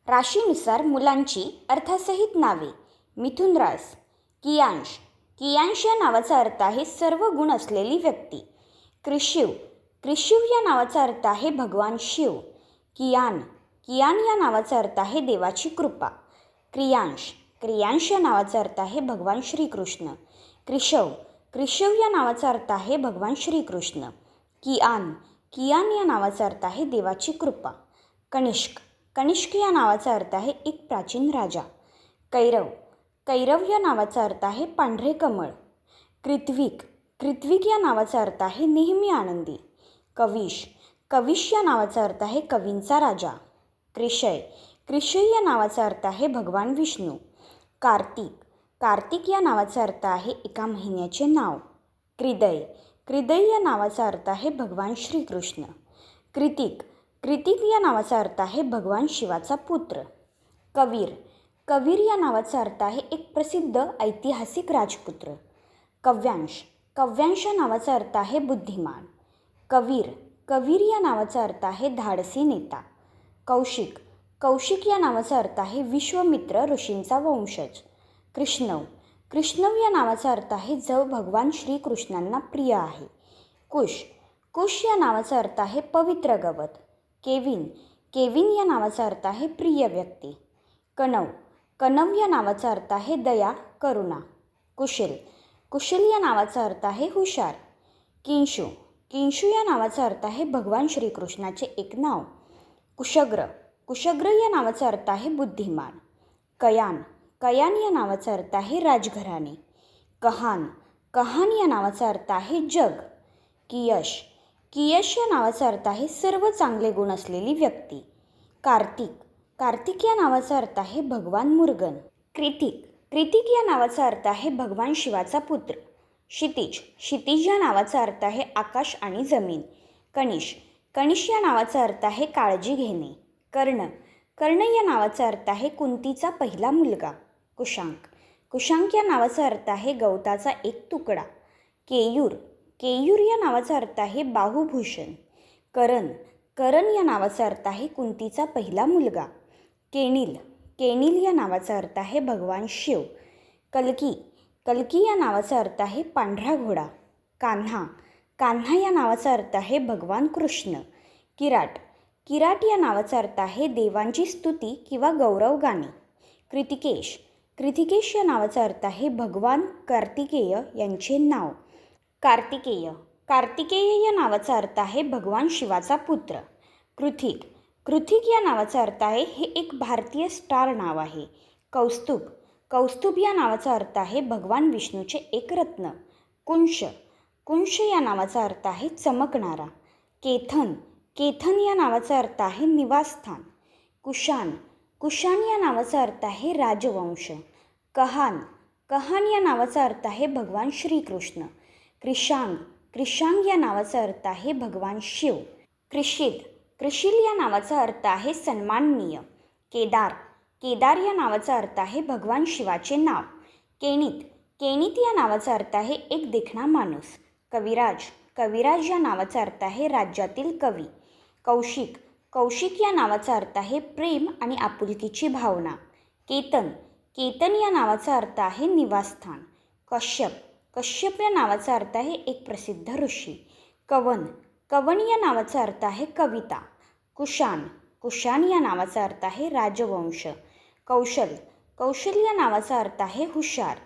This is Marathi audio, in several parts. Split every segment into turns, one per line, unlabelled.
राशीनुसार मुलांची अर्थसहित नावे. मिथुन रास. कियांश. कियांश या नावाचा अर्थ आहे सर्व गुण असलेली व्यक्ती. कृषिव. कृषिव या नावाचा अर्थ आहे भगवान शिव. कियान. कियान या नावाचा अर्थ आहे देवाची कृपा. क्रियांश. क्रियांश या नावाचा अर्थ आहे भगवान श्रीकृष्ण. कृषव. कृषव या नावाचा अर्थ आहे भगवान श्रीकृष्ण. कियान. कियान या नावाचा अर्थ आहे देवाची कृपा. कनिष्क. कनिष्क या नावाचा अर्थ आहे एक प्राचीन राजा. कैरव. कैरव या नावाचा अर्थ आहे पांढरे कमळ. कृत्विक. कृत्विक या नावाचा अर्थ आहे नेहमी आनंदी. कविश. कविश या नावाचा अर्थ आहे कवींचा राजा. कृषय. कृषय या नावाचा अर्थ आहे भगवान विष्णू. कार्तिक. कार्तिक या नावाचा अर्थ आहे एका महिन्याचे नाव. कृदय. कृदय या नावाचा अर्थ आहे भगवान श्रीकृष्ण. कृतिक. कृतिक या नावाचा अर्थ आहे भगवान शिवाचा पुत्र. कवीर. कवीर या नावाचा अर्थ आहे एक प्रसिद्ध ऐतिहासिक राजपुत्र. कव्यांश. कव्यांश या नावाचा अर्थ आहे बुद्धिमान. कवीर. कवीर या नावाचा अर्थ आहे धाडसी नेता. कौशिक. कौशिक या नावाचा अर्थ आहे विश्वामित्र ऋषींचा वंशज. कृष्णव. कृष्णव या नावाचा अर्थ आहे जो भगवान श्रीकृष्णांना प्रिय आहे. कुश. कुश या नावाचा अर्थ आहे पवित्र गवत. केविन. केविन या नावाचा अर्थ आहे प्रिय व्यक्ती. कणव. कणव या नावाचा अर्थ आहे दया करुणा. कुशल. कुशल या नावाचा अर्थ आहे हुशार. किंशू. किंशू या नावाचा अर्थ आहे भगवान श्रीकृष्णाचे एक नाव. कुशग्र. कुशग्र या नावाचा अर्थ आहे बुद्धिमान. कयान. कयान या नावाचा अर्थ आहे राजघराणे. कहान. कहान या नावाचा अर्थ आहे जग. कियश. कियश या नावाचा अर्थ आहे सर्व चांगले गुण असलेली व्यक्ती. कार्तिक. कार्तिक या नावाचा अर्थ आहे भगवान मुर्गन. कृतिक. कृतिक या नावाचा अर्थ आहे भगवान शिवाचा पुत्र. क्षितिज. क्षितिज या नावाचा अर्थ आहे आकाश आणि जमीन. कनिश. कनिश या नावाचा अर्थ आहे काळजी घेणे. कर्ण. कर्ण या नावाचा अर्थ आहे कुंतीचा पहिला मुलगा. कुशांक. कुशांक या नावाचा अर्थ आहे गवताचा एक तुकडा. केयूर. केयूर या नावाचा अर्थ आहे बाहुभूषण. करण. करण या नावाचा अर्थ आहे कुंतीचा पहिला मुलगा. केनिल. केनिल या नावाचा अर्थ आहे भगवान शिव. कल्की. कल्की या नावाचा अर्थ आहे पांढरा घोडा. कान्हा. कान्हा या नावाचा अर्थ आहे भगवान कृष्ण. किराट. किराट या नावाचा अर्थ आहे देवांची स्तुती किंवा गौरव गाणे. कृतिकेश. कृतिकेश या नावाचा अर्थ आहे भगवान कार्तिकेय यांचे नाव. कार्तिकेय. कार्तिकेय या नावाचा अर्थ आहे भगवान शिवाचा पुत्र. कृथिक. कृथिक या नावाचा अर्थ आहे हे एक भारतीय स्टार नाव आहे. कौस्तुभ. कौस्तुभ या नावाचा अर्थ आहे भगवान विष्णूचे एक रत्न. कुंश. कुंश या नावाचा अर्थ आहे चमकणारा. केथन. केथन या नावाचा अर्थ आहे निवासस्थान. कुशान. कुशान या नावाचा अर्थ आहे राजवंश. कहान. कहान या नावाचा अर्थ आहे भगवान श्रीकृष्ण. कृषांग. कृषांग या नावाचा अर्थ आहे भगवान शिव. कृषिल. कृषिल या नावाचा अर्थ आहे सन्माननीय. केदार. केदार या नावाचा अर्थ आहे भगवान शिवाचे नाव. केणित. केणित या नावाचा अर्थ आहे एक देखणा माणूस. कविराज. कविराज या नावाचा अर्थ आहे राज्यातील कवी. कौशिक. कौशिक या नावाचा अर्थ आहे प्रेम आणि आपुलकीची भावना. केतन. केतन या नावाचा अर्थ आहे निवासस्थान. कश्यप. कश्यप या नावाचा अर्थ आहे एक प्रसिद्ध ऋषी. कवन. कवन या नावाचा अर्थ आहे कविता. कुशान. कुशान या नावाचा अर्थ आहे राजवंश. कौशल. कौशल या नावाचा अर्थ आहे हुशार.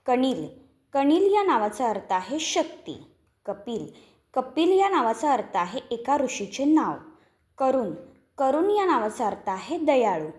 कनिल. कनिल या नावाचा अर्थ आहे शक्ती. कपिल. कपिल या नावाचा अर्थ आहे एका ऋषीचे नाव. करुण. करुण या नावाचा अर्थ आहे दयाळू.